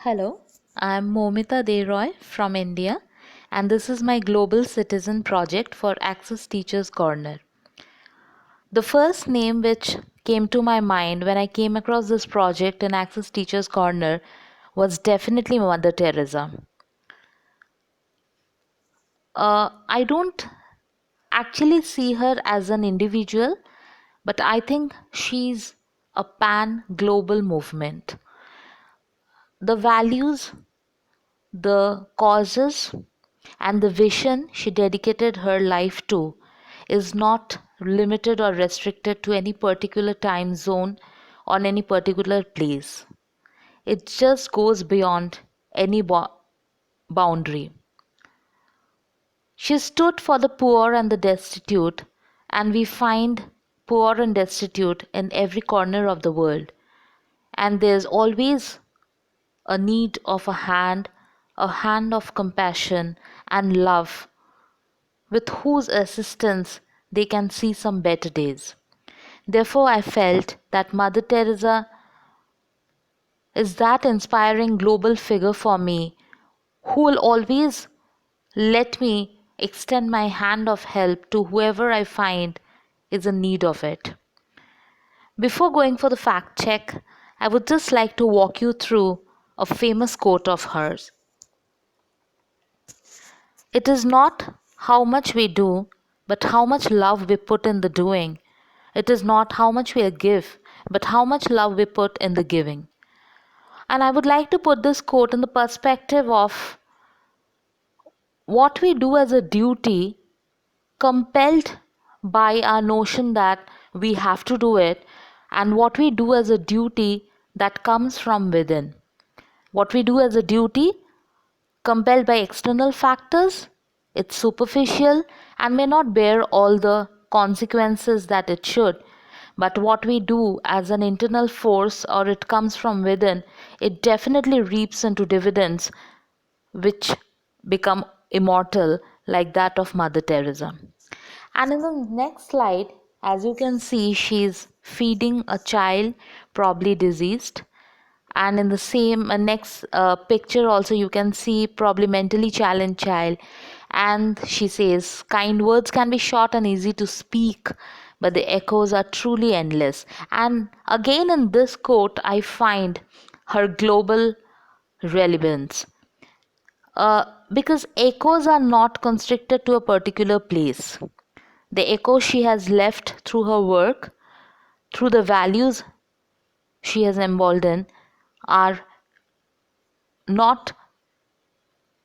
Hello, I'm Momita Deroy from India, and this is my Global Citizen project for Access Teachers Corner. The first name which came to my mind when I came across this project in Access Teachers Corner was definitely Mother Teresa. I don't actually see her as an individual, but I think she's a pan global movement. The values, the causes, and the vision she dedicated her life to is not limited or restricted to any particular time zone or any particular place. It just goes beyond any boundary. She stood for the poor and the destitute, and we find poor and destitute in every corner of the world. And there's always a need of a hand of compassion and love with whose assistance they can see some better days. Therefore, I felt that Mother Teresa is that inspiring global figure for me who will always let me extend my hand of help to whoever I find is in need of it. Before going for the fact check, I would just like to walk you through a famous quote of hers. It is not how much we do, but how much love we put in the doing. It is not how much we give, but how much love we put in the giving. And I would like to put this quote in the perspective of what we do as a duty, compelled by our notion that we have to do it, and what we do as a duty that comes from within. What we do as a duty, compelled by external factors, it's superficial and may not bear all the consequences that it should. But what we do as an internal force or it comes from within, it definitely reaps into dividends which become immortal, like that of Mother Teresa. And in the next slide, as you can see, she's feeding a child, probably diseased. And in the same next picture also you can see probably mentally challenged child, and she says kind words can be short and easy to speak, but the echoes are truly endless. And again in this quote I find her global relevance, because echoes are not constricted to a particular place. The echoes she has left through her work, through the values she has emboldened, are not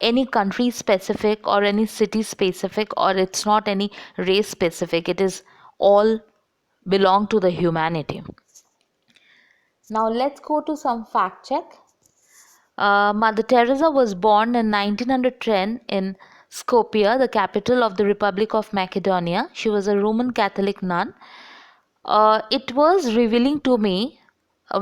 any country specific or any city specific, or it's not any race specific. It is all belong to the humanity. Now let's go to some fact check. Mother Teresa was born in 1910 in Skopje, the capital of the Republic of Macedonia. She was a Roman Catholic nun. It was revealing to me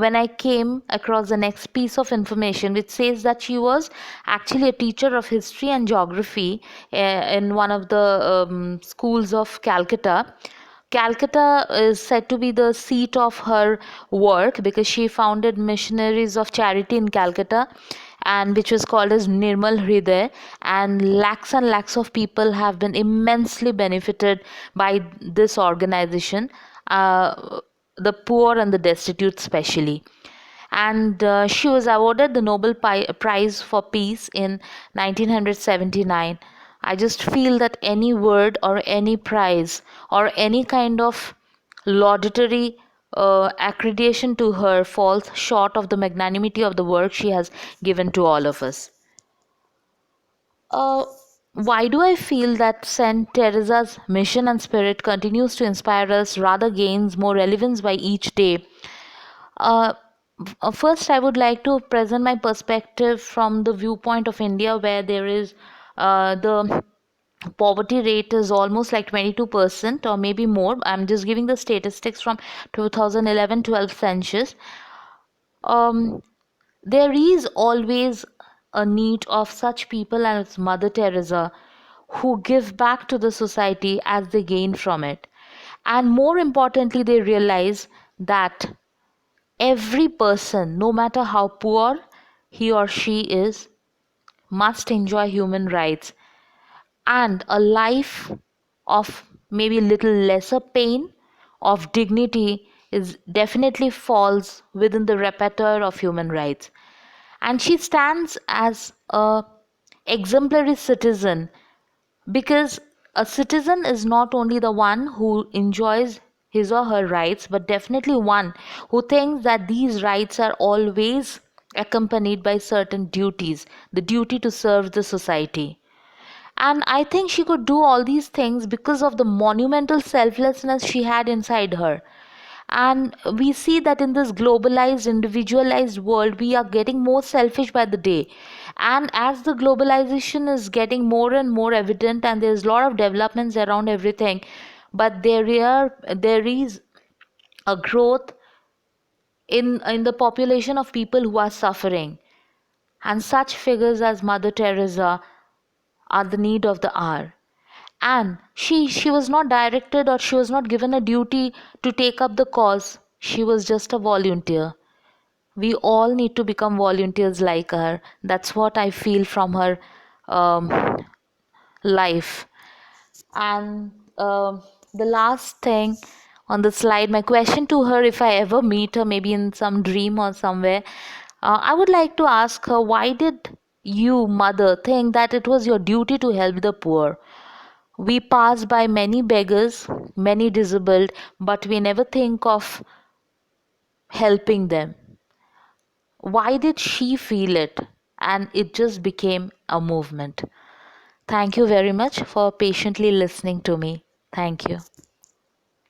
when I came across the next piece of information, which says that she was actually a teacher of history and geography in one of the schools of Calcutta. Calcutta is said to be the seat of her work because she founded missionaries of charity in Calcutta, and which was called as Nirmal Hriday, and lakhs of people have been immensely benefited by this organization, the poor and the destitute especially. And she was awarded the Nobel Prize for Peace in 1979. I just feel that any word or any prize or any kind of laudatory accreditation to her falls short of the magnanimity of the work she has given to all of us. Uh, why do I feel that Saint Teresa's mission and spirit continues to inspire us, rather gains more relevance by each day? Uh, First, I would like to present my perspective from the viewpoint of India, where there is the poverty rate is almost like 22% or maybe more. I'm just giving the statistics from 2011-12 census. Um, there is always a need of such people as Mother Teresa who give back to the society as they gain from it. And more importantly, they realize that every person, no matter how poor he or she is must enjoy human rights, and a life of maybe little lesser pain, of dignity, is definitely falls within the repertoire of human rights. And she stands as a exemplary citizen, because a citizen is not only the one who enjoys his or her rights, but definitely one who thinks that these rights are always accompanied by certain duties, the duty to serve the society. And I think she could do all these things because of the monumental selflessness she had inside her. And we see that in this globalized, individualized world, we are getting more selfish by the day. And as the globalization is getting more and more evident, and there's a lot of developments around everything, but there is a growth in the population of people who are suffering. And such figures as Mother Teresa are the need of the hour. And she was not directed, or she was not given a duty to take up the cause. She was just a volunteer. We all need to become volunteers like her. That's what I feel from her um, life. And the last thing on the slide, my question to her, if I ever meet her, maybe in some dream or somewhere, I would like to ask her, why did you, mother, think that it was your duty to help the poor? We pass by many beggars, many disabled, but we never think of helping them. Why did she feel it? And it just became a movement. Thank you very much for patiently listening to me. Thank you.